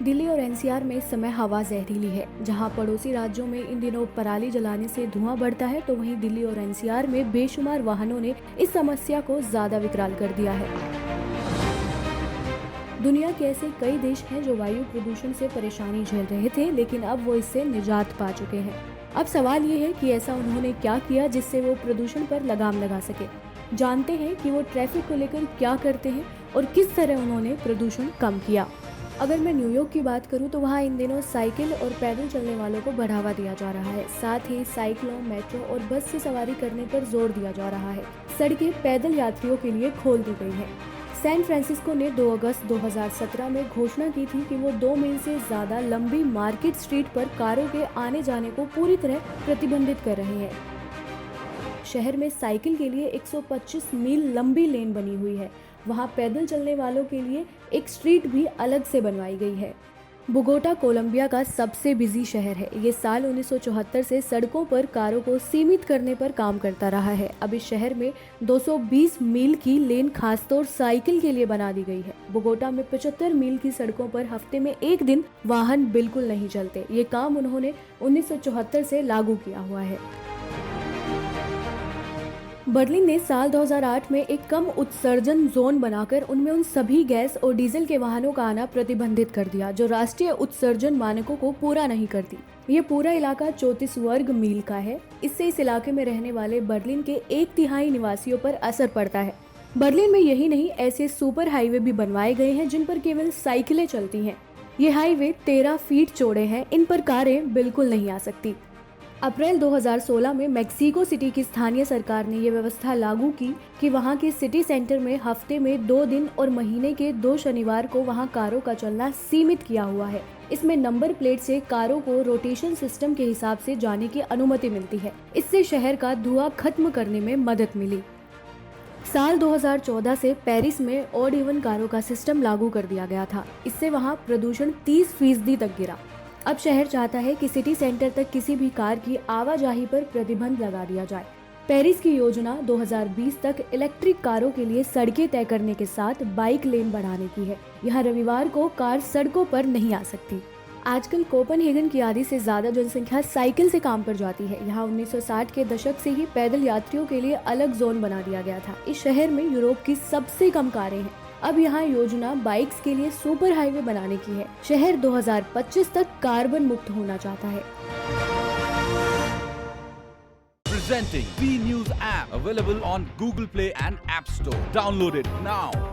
दिल्ली और एनसीआर में इस समय हवा जहरीली है। जहां पड़ोसी राज्यों में इन दिनों पराली जलाने से धुआं बढ़ता है, तो वहीं दिल्ली और एनसीआर में बेशुमार वाहनों ने इस समस्या को ज्यादा विकराल कर दिया है। दुनिया के ऐसे कई देश हैं जो वायु प्रदूषण से परेशानी झेल रहे थे, लेकिन अब वो इससे निजात पा चुके हैं। अब सवाल ये है कि ऐसा उन्होंने क्या किया जिससे वो प्रदूषण पर लगाम लगा सके। जानते हैं कि वो ट्रैफिक को लेकर क्या करते हैं और किस तरह उन्होंने प्रदूषण कम किया। अगर मैं न्यूयॉर्क की बात करूं तो वहां इन दिनों साइकिल और पैदल चलने वालों को बढ़ावा दिया जा रहा है। साथ ही साइकिलों, मेट्रो और बस से सवारी करने पर जोर दिया जा रहा है। सड़कें पैदल यात्रियों के लिए खोल दी गई है। सैन फ्रांसिस्को ने 2 अगस्त 2017 में घोषणा की थी कि वो 2 मील से ज्यादा लंबी मार्केट स्ट्रीट पर कारों के आने जाने को पूरी तरह प्रतिबंधित कर रहे हैं। शहर में साइकिल के लिए 125 मील लंबी लेन बनी हुई है। वहां पैदल चलने वालों के लिए एक स्ट्रीट भी अलग से बनवाई गई है। बोगोटा कोलंबिया का सबसे बिजी शहर है। ये साल 1974 से सड़कों पर कारों को सीमित करने पर काम करता रहा है। अब इस शहर में 220 मील की लेन खासतौर साइकिल के लिए बना दी गई है। बोगोटा में 75 मील की सड़कों पर हफ्ते में एक दिन वाहन बिल्कुल नहीं चलते। ये काम उन्होंने 1974 से लागू किया हुआ है। बर्लिन ने साल 2008 में एक कम उत्सर्जन जोन बनाकर उनमें उन सभी गैस और डीजल के वाहनों का आना प्रतिबंधित कर दिया जो राष्ट्रीय उत्सर्जन मानकों को पूरा नहीं करती। ये पूरा इलाका 34 वर्ग मील का है। इससे इस इलाके में रहने वाले बर्लिन के 1/3 निवासियों पर असर पड़ता है। बर्लिन में यही नहीं, ऐसे सुपर हाईवे भी बनवाए गए हैं जिन पर केवल साइकिलें चलती हैं। ये हाईवे 13 फीट चौड़े हैं। इन पर कारें बिल्कुल नहीं आ सकती। अप्रैल 2016 में मेक्सिको सिटी की स्थानीय सरकार ने ये व्यवस्था लागू की कि वहां के सिटी सेंटर में हफ्ते में 2 दिन और महीने के 2 शनिवार को वहां कारों का चलना सीमित किया हुआ है। इसमें नंबर प्लेट से कारों को रोटेशन सिस्टम के हिसाब से जाने की अनुमति मिलती है। इससे शहर का धुआं खत्म करने में मदद मिली। साल 2014 से पेरिस में ऑड इवन कारों का सिस्टम लागू कर दिया गया था। इससे वहां प्रदूषण 30% तक गिरा। अब शहर चाहता है कि सिटी सेंटर तक किसी भी कार की आवाजाही पर प्रतिबंध लगा दिया जाए। पेरिस की योजना 2020 तक इलेक्ट्रिक कारों के लिए सड़कें तय करने के साथ बाइक लेन बढ़ाने की है। यहाँ रविवार को कार सड़कों पर नहीं आ सकती। आजकल कोपेनहेगन की आधी से ज्यादा जनसंख्या साइकिल से काम पर जाती है। यहाँ 1960 के दशक से ही पैदल यात्रियों के लिए अलग जोन बना दिया गया था। इस शहर में यूरोप की सबसे कम कारें हैं। अब यहाँ योजना बाइक्स के लिए सुपर हाईवे बनाने की है। शहर 2025 तक कार्बन मुक्त होना चाहता है। Presenting V News app available on Google Play and App Store. Download it now.